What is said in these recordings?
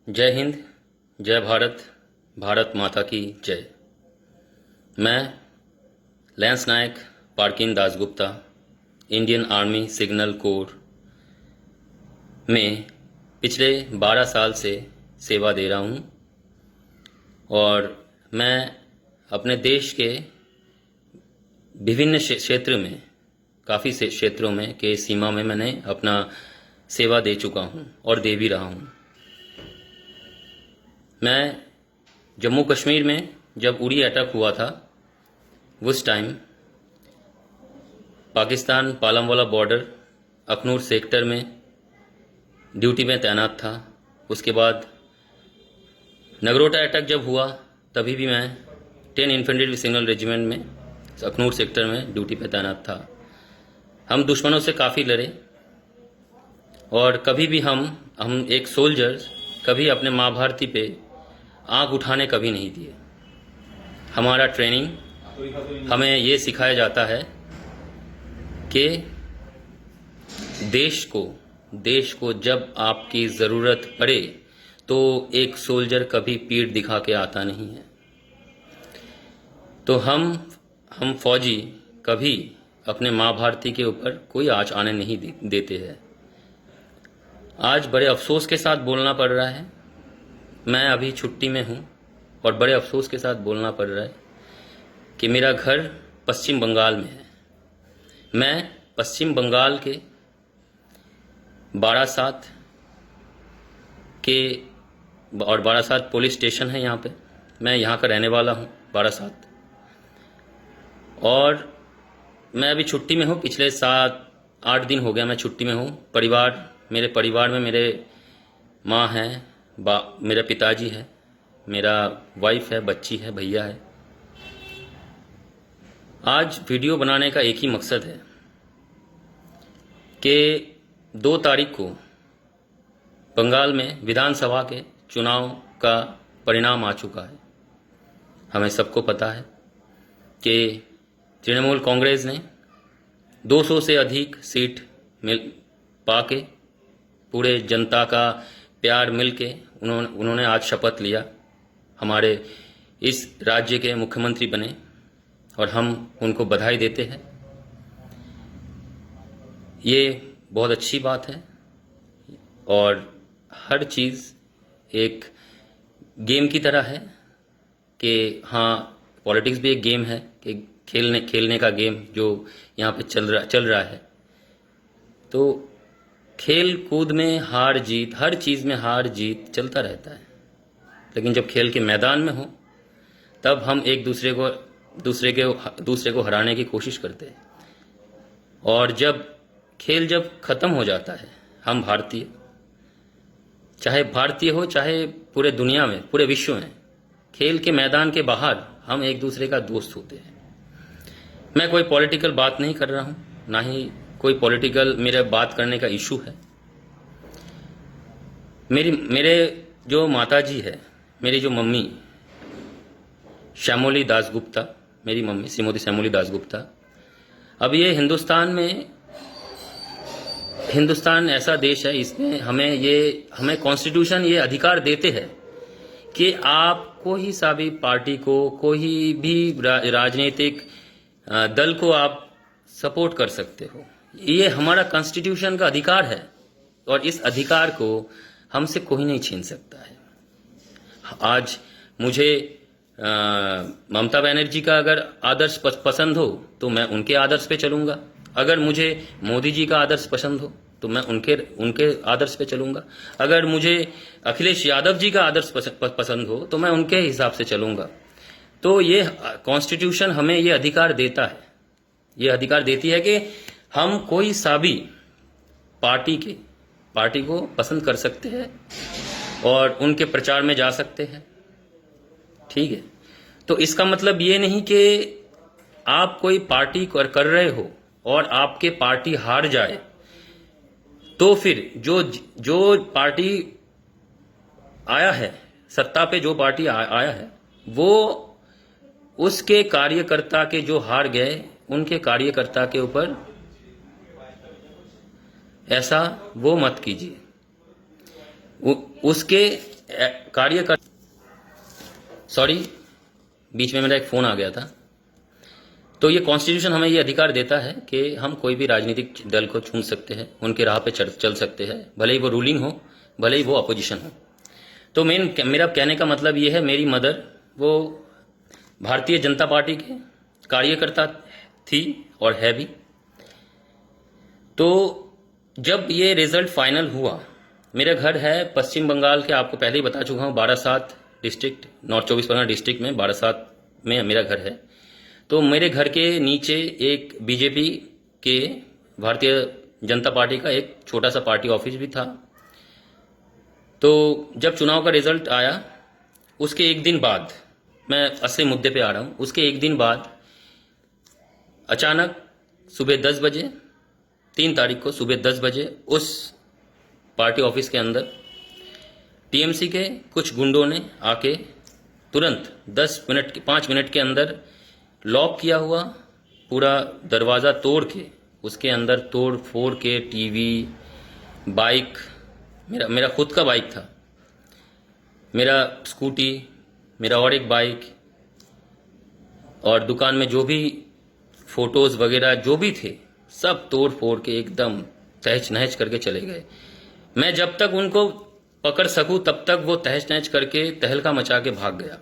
जय हिंद, जय भारत, भारत माता की जय। मैं lance Naik Parkin Dasgupta Indian army signal corps में पिछले 12 साल से सेवा दे रहा हूँ और मैं अपने देश के विभिन्न क्षेत्र में काफ़ी से क्षेत्रों में के सीमा में मैंने अपना सेवा दे चुका हूँ और दे भी रहा हूँ। मैं जम्मू कश्मीर में जब उरी अटैक हुआ था उस time Pakistan Pallanwala border Akhnoor sector में ड्यूटी में तैनात था। उसके बाद नगरोटा अटैक जब हुआ तभी भी मैं 10 इन्फेंट्री सिग्नल रेजिमेंट में अखनूर सेक्टर में ड्यूटी पे तैनात था। हम दुश्मनों से काफ़ी लड़े और कभी भी हम एक सोल्जर कभी अपने माँ भारती पे आँख उठाने कभी नहीं दिए। हमारा ट्रेनिंग हमें ये सिखाया जाता है कि देश को जब आपकी ज़रूरत पड़े तो एक सोल्जर कभी पीठ दिखा के आता नहीं है। तो हम फौजी कभी अपने माँ भारती के ऊपर कोई आँच आने नहीं देते हैं। आज बड़े अफसोस के साथ बोलना पड़ रहा है, मैं अभी छुट्टी में हूँ और बड़े अफसोस के साथ बोलना पड़ रहा है कि मेरा घर पश्चिम बंगाल में है। मैं पश्चिम बंगाल के बारासात और बारासात पुलिस स्टेशन है यहाँ पे। मैं यहाँ का रहने वाला हूँ बारासात, और मैं अभी छुट्टी में हूँ। पिछले 7-8 दिन हो गया मैं छुट्टी में हूँ। मेरे परिवार में मेरे माँ हैं, मेरे पिताजी है, मेरा वाइफ है, बच्ची है, भैया है। आज वीडियो बनाने का एक ही मकसद है कि 2 तारीख को बंगाल में विधानसभा के चुनाव का परिणाम आ चुका है। हमें सबको पता है कि तृणमूल कांग्रेस ने 200 से अधिक सीट पाके पूरे जनता का प्यार मिलके उन्होंने आज शपथ लिया, हमारे इस राज्य के मुख्यमंत्री बने और हम उनको बधाई देते हैं। ये बहुत अच्छी बात है और हर चीज़ एक गेम की तरह है कि हाँ, पॉलिटिक्स भी एक गेम है कि खेलने का गेम जो यहाँ पे चल रहा है। तो खेल कूद में हार जीत, हर चीज़ में हार जीत चलता रहता है, लेकिन जब खेल के मैदान में हो तब हम एक दूसरे को हराने की कोशिश करते हैं। और जब खेल ख़त्म हो जाता है, हम भारतीय, चाहे भारतीय हो चाहे पूरे दुनिया में, पूरे विश्व में, खेल के मैदान के बाहर हम एक दूसरे का दोस्त होते हैं। मैं कोई पॉलिटिकल बात नहीं कर रहा हूँ, ना ही कोई पॉलिटिकल मेरे बात करने का इशू है। मेरे जो माताजी है, मेरी जो मम्मी श्यामोली दासगुप्ता, मेरी मम्मी श्रीमती श्यामोली दासगुप्ता, अब ये हिंदुस्तान ऐसा देश है, इसमें हमें कॉन्स्टिट्यूशन ये अधिकार देते हैं कि आप कोई सा भी पार्टी को, कोई भी राजनीतिक दल को आप सपोर्ट कर सकते हो। ये हमारा कॉन्स्टिट्यूशन का अधिकार है और इस अधिकार को हमसे कोई नहीं छीन सकता है। आज मुझे ममता बनर्जी का अगर आदर्श पसंद हो तो मैं उनके आदर्श पे चलूंगा। अगर मुझे मोदी जी का आदर्श पसंद हो तो मैं उनके आदर्श पे चलूंगा। अगर मुझे अखिलेश यादव जी का आदर्श पसंद हो तो मैं उनके हिसाब से चलूंगा। तो ये कॉन्स्टिट्यूशन हमें ये अधिकार देता है, ये अधिकार देती है कि हम कोई सा भी पार्टी को पसंद कर सकते हैं और उनके प्रचार में जा सकते हैं। ठीक है, तो इसका मतलब ये नहीं कि आप कोई पार्टी कर रहे हो और आपके पार्टी हार जाए तो फिर जो पार्टी आया है, सत्ता पे जो पार्टी आया है, वो उसके कार्यकर्ता के जो हार गए उनके कार्यकर्ता के ऊपर ऐसा वो मत कीजिए। उसके कार्य कर सॉरी, बीच में मेरा एक फोन आ गया था। तो ये कॉन्स्टिट्यूशन हमें ये अधिकार देता है कि हम कोई भी राजनीतिक दल को चुन सकते हैं, उनके राह पे चल सकते हैं, भले ही वो रूलिंग हो, भले ही वो अपोजिशन हो। तो मेरा कहने का मतलब ये है, मेरी मदर वो भारतीय जनता पार्टी के कार्यकर्ता थी और है भी। तो जब ये रिजल्ट फाइनल हुआ, मेरा घर है पश्चिम बंगाल के, आपको पहले ही बता चुका हूँ, Barasat district, north 24 Pargana district में बारासात में मेरा घर है। तो मेरे घर के नीचे एक बीजेपी के, भारतीय जनता पार्टी का एक छोटा सा पार्टी ऑफिस भी था। तो जब चुनाव का रिजल्ट आया, उसके एक दिन बाद, मैं असली मुद्दे पे आ रहा हूं, उसके एक दिन बाद अचानक सुबह 10 बजे, 3 तारीख को सुबह 10 बजे उस पार्टी ऑफिस के अंदर टीएमसी के कुछ गुंडों ने आके तुरंत 5 मिनट के अंदर लॉक किया हुआ पूरा दरवाज़ा तोड़ के, उसके अंदर तोड़ फोड़ के टीवी, बाइक, मेरा खुद का बाइक था, मेरा स्कूटी, मेरा और एक बाइक, और दुकान में जो भी फोटोज वगैरह जो भी थे, सब तोड़ फोड़ के एकदम तहस नहस करके चले गए। मैं जब तक उनको पकड़ सकूं तब तक वो तहस नहस करके तहलका मचा के भाग गया।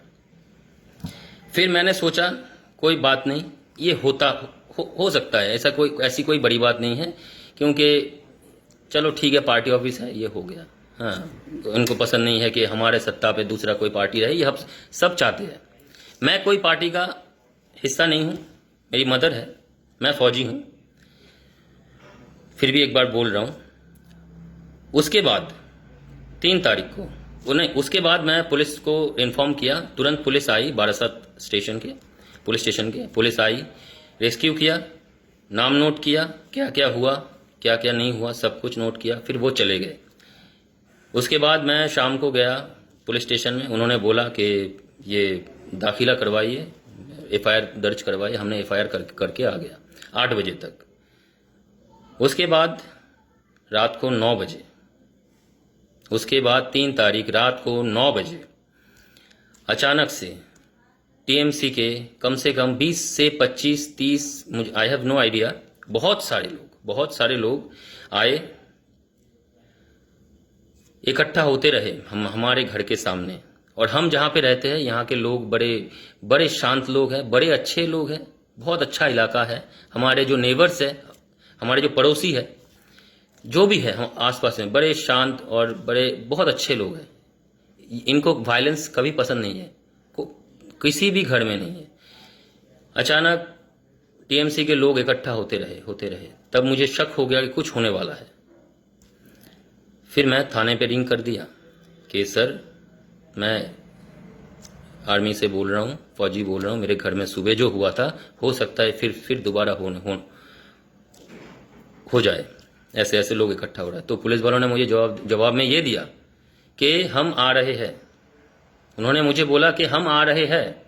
फिर मैंने सोचा कोई बात नहीं, ये हो सकता है, ऐसी कोई बड़ी बात नहीं है, क्योंकि चलो ठीक है, पार्टी ऑफिस है, ये हो गया। हाँ, उनको पसंद नहीं है कि हमारे सत्ता पे दूसरा कोई पार्टी रहे, ये हम सब चाहते हैं। मैं कोई पार्टी का हिस्सा नहीं हूं, मेरी मदर है, मैं फौजी हूं, फिर भी एक बार बोल रहा हूं। उसके बाद 3 तारीख को उसके बाद मैं पुलिस को इन्फॉर्म किया, तुरंत पुलिस आई, बारासात पुलिस स्टेशन के पुलिस आई, रेस्क्यू किया, नाम नोट किया, क्या क्या हुआ क्या क्या नहीं हुआ, सब कुछ नोट किया, फिर वो चले गए। उसके बाद मैं शाम को गया पुलिस स्टेशन में, उन्होंने बोला कि ये दाखिला करवाइए, एफआईआर दर्ज करवाइए। हमने एफआईआर करके आ गया 8 बजे तक। उसके बाद रात को 9 बजे, उसके बाद 3 तारीख रात को 9 बजे अचानक से टीएमसी के कम से कम 20 से 25, 30, मुझे आई हैव नो आइडिया, बहुत सारे लोग आए, इकट्ठा होते रहे हमारे घर के सामने। और हम जहां पे रहते हैं, यहाँ के लोग बड़े शांत लोग हैं, बड़े अच्छे लोग हैं, बहुत अच्छा इलाका है। हमारे जो नेबर्स है, हमारे जो पड़ोसी है, जो भी है हम आसपास में, बड़े शांत और बहुत अच्छे लोग हैं। इनको वायलेंस कभी पसंद नहीं है, किसी भी घर में नहीं है। अचानक टीएमसी के लोग इकट्ठा होते रहे, तब मुझे शक हो गया कि कुछ होने वाला है। फिर मैं थाने पे रिंग कर दिया कि सर, मैं आर्मी से बोल रहा हूँ, फौजी बोल रहा हूँ, मेरे घर में सुबह जो हुआ था, हो सकता है फिर दोबारा हो जाए, ऐसे ऐसे लोग इकट्ठा हो रहा है। तो पुलिस वालों ने मुझे जवाब में ये दिया कि हम आ रहे हैं। उन्होंने मुझे बोला कि हम आ रहे हैं,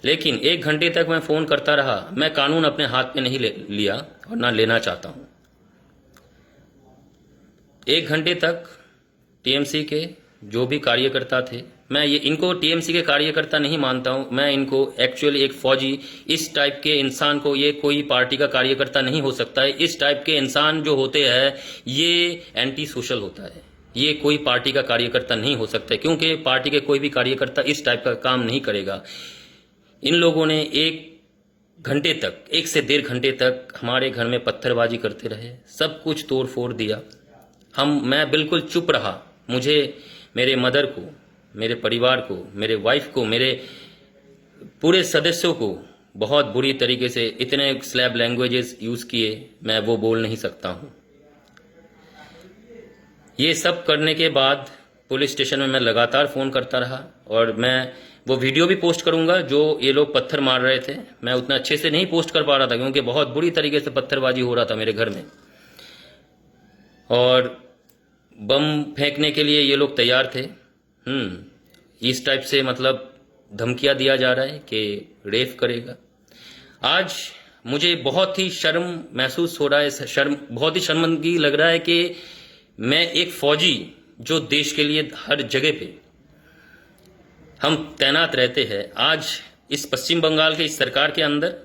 लेकिन 1 घंटे तक मैं फोन करता रहा। मैं कानून अपने हाथ में नहीं लिया और ना लेना चाहता हूं। 1 घंटे तक टीएमसी के जो भी कार्यकर्ता थे, मैं इनको टीएमसी के कार्यकर्ता नहीं मानता हूं, मैं इनको एक्चुअली एक फौजी, इस टाइप के इंसान को ये कोई पार्टी का कार्यकर्ता नहीं हो सकता है। इस टाइप के इंसान जो होते हैं, ये एंटी सोशल होता है, ये कोई पार्टी का कार्यकर्ता नहीं हो सकता, क्योंकि पार्टी के कोई भी कार्यकर्ता इस टाइप का काम नहीं करेगा। इन लोगों ने 1 घंटे तक, 1 से 1.5 घंटे तक हमारे घर में पत्थरबाजी करते रहे, सब कुछ तोड़ फोड़ दिया। मैं बिल्कुल चुप रहा। मुझे, मेरे मदर को, मेरे परिवार को, मेरे वाइफ को, मेरे पूरे सदस्यों को बहुत बुरी तरीके से इतने स्लैब लैंग्वेजेस यूज किए, मैं वो बोल नहीं सकता हूं। ये सब करने के बाद पुलिस स्टेशन में मैं लगातार फोन करता रहा, और मैं वो वीडियो भी पोस्ट करूंगा जो ये लोग पत्थर मार रहे थे। मैं उतना अच्छे से नहीं पोस्ट कर पा रहा था, क्योंकि बहुत बुरी तरीके से पत्थरबाजी हो रहा था मेरे घर में, और बम फेंकने के लिए ये लोग तैयार थे। इस टाइप से मतलब धमकियां दिया जा रहा है कि रेप करेगा। आज मुझे बहुत ही शर्म महसूस हो रहा है, बहुत ही शर्मिंदगी लग रहा है कि मैं एक फौजी जो देश के लिए हर जगह पे हम तैनात रहते हैं, आज इस पश्चिम बंगाल के इस सरकार के अंदर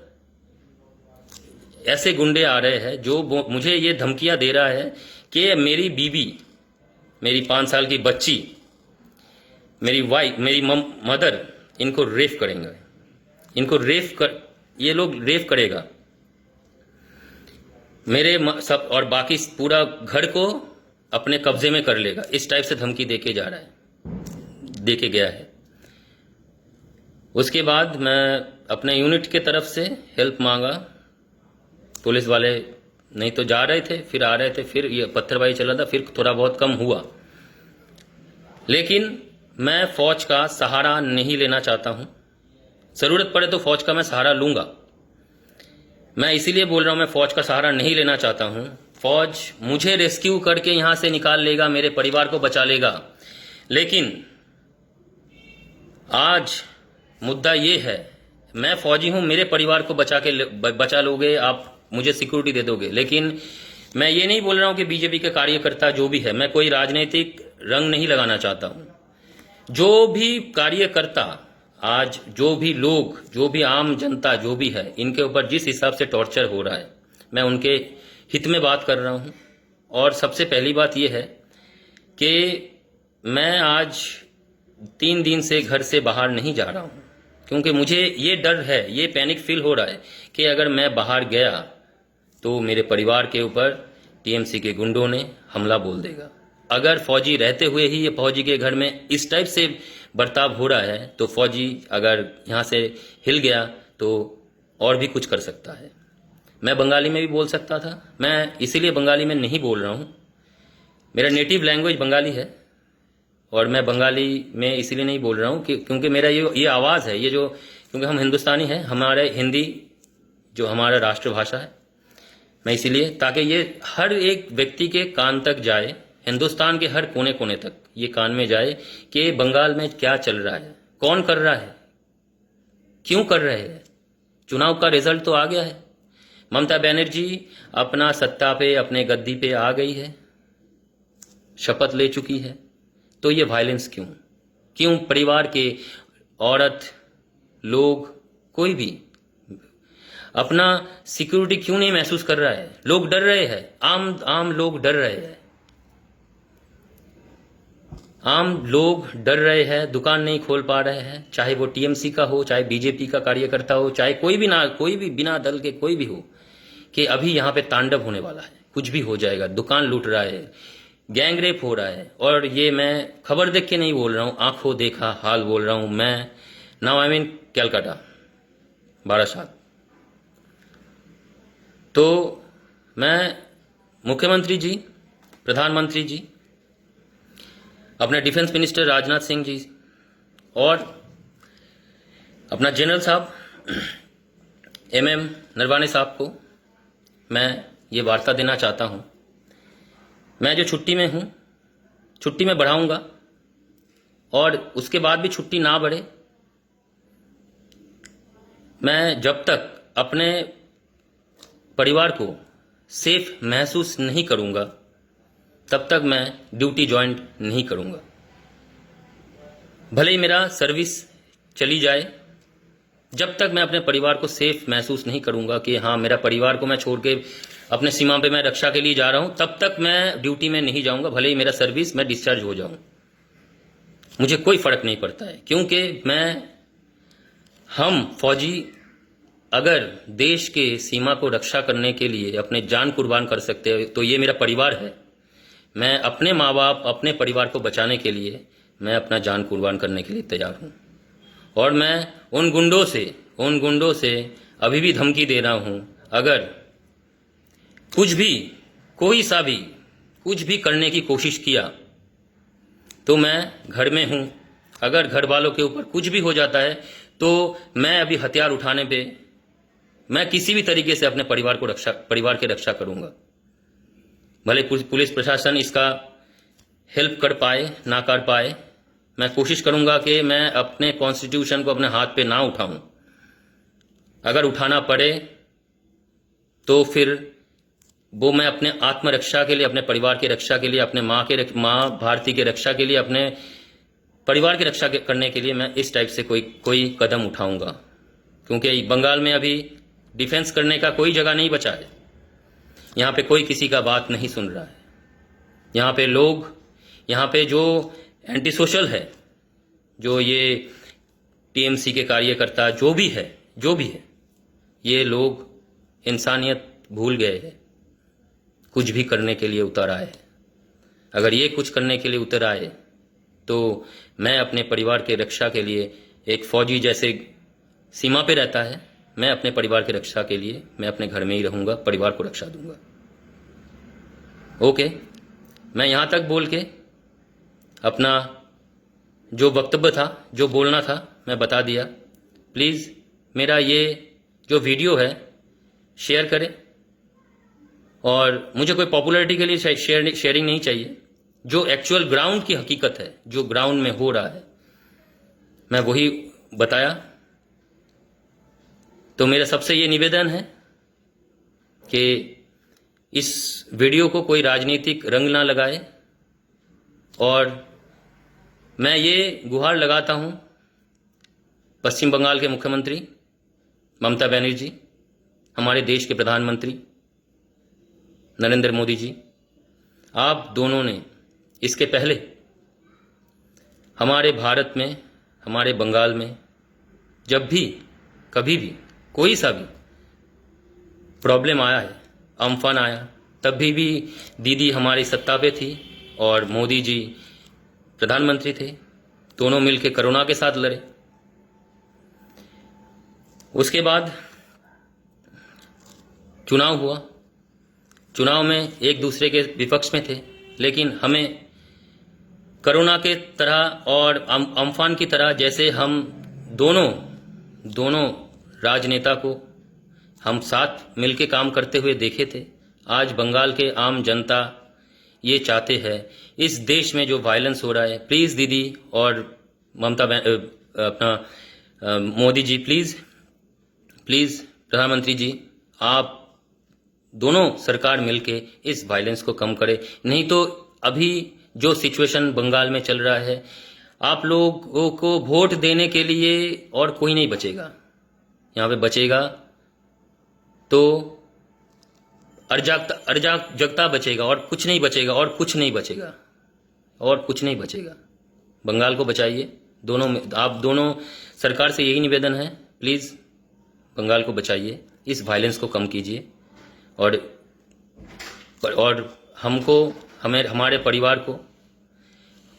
ऐसे गुंडे आ रहे हैं जो मुझे ये धमकियां दे रहा है कि मेरी बीवी, मेरी 5 साल की बच्ची, मेरी वाइफ, मेरी मदर, इनको रेप करेंगे, ये लोग रेप करेगा मेरे सब, और बाकी पूरा घर को अपने कब्जे में कर लेगा। इस टाइप से धमकी देके गया है। उसके बाद मैं अपने यूनिट के तरफ से हेल्प मांगा। पुलिस वाले नहीं तो जा रहे थे, फिर आ रहे थे, फिर ये पत्थरबाजी चला था, फिर थोड़ा बहुत कम हुआ। लेकिन मैं फौज का सहारा नहीं लेना चाहता हूं। जरूरत पड़े तो फौज का मैं सहारा लूंगा। मैं इसीलिए बोल रहा हूं, मैं फौज का सहारा नहीं लेना चाहता हूं। फौज मुझे रेस्क्यू करके यहां से निकाल लेगा, मेरे परिवार को बचा लेगा। लेकिन आज मुद्दा ये है, मैं फौजी हूं, मेरे परिवार को बचा लोगे आप, मुझे सिक्योरिटी दे दोगे। लेकिन मैं ये नहीं बोल रहा हूं कि बीजेपी के कार्यकर्ता जो भी है, मैं कोई राजनीतिक रंग नहीं लगाना चाहता हूं। जो भी कार्यकर्ता, आज जो भी लोग, जो भी आम जनता जो भी है, इनके ऊपर जिस हिसाब से टॉर्चर हो रहा है, मैं उनके हित में बात कर रहा हूं। और सबसे पहली बात यह है कि मैं आज 3 दिन से घर से बाहर नहीं जा रहा हूं, क्योंकि मुझे ये डर है, ये पैनिक फील हो रहा है कि अगर मैं बाहर गया तो मेरे परिवार के ऊपर टीएमसी के गुंडों ने हमला बोल देगा। अगर फौजी रहते हुए ही ये फौजी के घर में इस टाइप से बर्ताव हो रहा है, तो फौजी अगर यहाँ से हिल गया तो और भी कुछ कर सकता है। मैं बंगाली में भी बोल सकता था, मैं इसीलिए बंगाली में नहीं बोल रहा हूँ। मेरा नेटिव लैंग्वेज बंगाली है और मैं बंगाली में इसीलिए नहीं बोल रहा हूँ क्योंकि मेरा ये आवाज़ है, ये जो, क्योंकि हम हिंदुस्तानी हैं, हमारे हिंदी जो हमारा राष्ट्रभाषा है, मैं इसीलिए, ताकि ये हर एक व्यक्ति के कान तक जाए, हिंदुस्तान के हर कोने कोने तक ये कान में जाए कि बंगाल में क्या चल रहा है, कौन कर रहा है, क्यों कर रहे हैं। चुनाव का रिजल्ट तो आ गया है, ममता बनर्जी अपना सत्ता पे, अपने गद्दी पे आ गई है, शपथ ले चुकी है। तो ये वायलेंस क्यों परिवार के औरत लोग, कोई भी अपना सिक्योरिटी क्यों नहीं महसूस कर रहा है। लोग डर रहे हैं, आम लोग डर रहे हैं, आम लोग डर रहे हैं, दुकान नहीं खोल पा रहे हैं, चाहे वो टीएमसी का हो, चाहे बीजेपी का कार्यकर्ता हो, चाहे कोई भी बिना दल के कोई भी हो, कि अभी यहाँ पे तांडव होने वाला है, कुछ भी हो जाएगा। दुकान लूट रहा है, गैंग रेप हो रहा है। और ये मैं खबर देख के नहीं बोल रहा हूँ, आंखों देखा हाल बोल रहा हूँ। मैं now I mean Calcutta, Barasat. तो मैं मुख्यमंत्री जी, प्रधानमंत्री जी, अपने डिफेंस मिनिस्टर राजनाथ सिंह जी और अपना जनरल साहब MM नरवाने साहब को मैं ये वार्ता देना चाहता हूं। मैं जो छुट्टी में हूं, छुट्टी में बढ़ाऊंगा, और उसके बाद भी छुट्टी ना बढ़े, मैं जब तक अपने परिवार को सेफ महसूस नहीं करूंगा, तब तक मैं ड्यूटी ज्वाइन नहीं करूंगा। भले ही मेरा सर्विस चली जाए, जब तक मैं अपने परिवार को सेफ महसूस नहीं करूंगा कि हाँ, मेरा परिवार को मैं छोड़ के अपने सीमा पे मैं रक्षा के लिए जा रहा हूं, तब तक मैं ड्यूटी में नहीं जाऊंगा। भले ही मेरा सर्विस मैं डिस्चार्ज हो जाऊं, मुझे कोई फर्क नहीं पड़ता है, क्योंकि हम फौजी अगर देश के सीमा को रक्षा करने के लिए अपने जान कुर्बान कर सकते हैं, तो ये मेरा परिवार है। मैं अपने माँ बाप, अपने परिवार को बचाने के लिए मैं अपना जान कुर्बान करने के लिए तैयार हूँ। और मैं उन गुंडों से अभी भी धमकी दे रहा हूँ, अगर कुछ भी करने की कोशिश किया तो मैं घर में हूँ। अगर घर वालों के ऊपर कुछ भी हो जाता है तो मैं अभी हथियार उठाने पे, मैं किसी भी तरीके से अपने परिवार की रक्षा करूंगा। भले पुलिस प्रशासन इसका हेल्प कर पाए ना कर पाए, मैं कोशिश करूंगा कि मैं अपने कॉन्स्टिट्यूशन को अपने हाथ पे ना उठाऊं। अगर उठाना पड़े तो फिर वो मैं अपने आत्मरक्षा के लिए, अपने परिवार की रक्षा के लिए, अपने माँ भारती की रक्षा के लिए, अपने परिवार की रक्षा करने के लिए मैं इस टाइप से कोई कदम उठाऊंगा, क्योंकि बंगाल में अभी डिफेंस करने का कोई जगह नहीं बचा है। यहाँ पे कोई किसी का बात नहीं सुन रहा है। यहाँ पे लोग, यहाँ पे जो एंटी सोशल है, जो ये टीएमसी के कार्यकर्ता जो भी है, ये लोग इंसानियत भूल गए हैं, कुछ भी करने के लिए उतर आए। अगर ये कुछ करने के लिए उतर आए तो मैं अपने परिवार के रक्षा के लिए, एक फौजी जैसे सीमा पे रहता है, मैं अपने परिवार की रक्षा के लिए मैं अपने घर में ही रहूंगा, परिवार को रक्षा दूंगा। ओके, मैं यहां तक बोल के अपना जो वक्तव्य था, जो बोलना था, मैं बता दिया। प्लीज़ मेरा ये जो वीडियो है शेयर करें, और मुझे कोई पॉपुलैरिटी के लिए शेयरिंग नहीं चाहिए। जो एक्चुअल ग्राउंड की हकीकत है, जो ग्राउंड में हो रहा है, मैं वही बताया। तो मेरा सबसे ये निवेदन है कि इस वीडियो को कोई राजनीतिक रंग ना लगाए, और मैं ये गुहार लगाता हूं पश्चिम बंगाल के मुख्यमंत्री ममता बनर्जी, हमारे देश के प्रधानमंत्री नरेंद्र मोदी जी, आप दोनों ने इसके पहले हमारे भारत में, हमारे बंगाल में जब भी कभी भी कोई सा भी प्रॉब्लम आया है, अम्फान आया, तब भी दीदी हमारी सत्ता पे थी और मोदी जी प्रधानमंत्री थे। दोनों मिलकर कोरोना के साथ लड़े। उसके बाद चुनाव हुआ, चुनाव में एक दूसरे के विपक्ष में थे, लेकिन हमें कोरोना के तरह और अम्फान की तरह, जैसे हम दोनों राजनेता को हम साथ मिलकर काम करते हुए देखे थे, आज बंगाल के आम जनता ये चाहते हैं। इस देश में जो वायलेंस हो रहा है, प्लीज़ दीदी और मोदी जी, प्लीज़ प्रधानमंत्री जी, आप दोनों सरकार मिलके इस वायलेंस को कम करे। नहीं तो अभी जो सिचुएशन बंगाल में चल रहा है, आप लोगों को वोट देने के लिए और कोई नहीं बचेगा। यहाँ पे बचेगा तो अराजकता बचेगा, और कुछ नहीं बचेगा, और कुछ नहीं बचेगा। बंगाल को बचाइए। आप दोनों सरकार से यही निवेदन है, प्लीज़ बंगाल को बचाइए, इस वायलेंस को कम कीजिए, और हमारे परिवार को,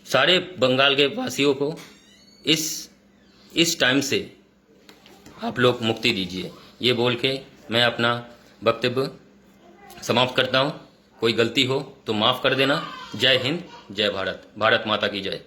सारे बंगाल के वासियों को इस टाइम से आप लोग मुक्ति दीजिए। ये बोल के मैं अपना वक्तव्य समाप्त करता हूँ। कोई गलती हो तो माफ़ कर देना। जय हिंद, जय भारत, भारत माता की जय।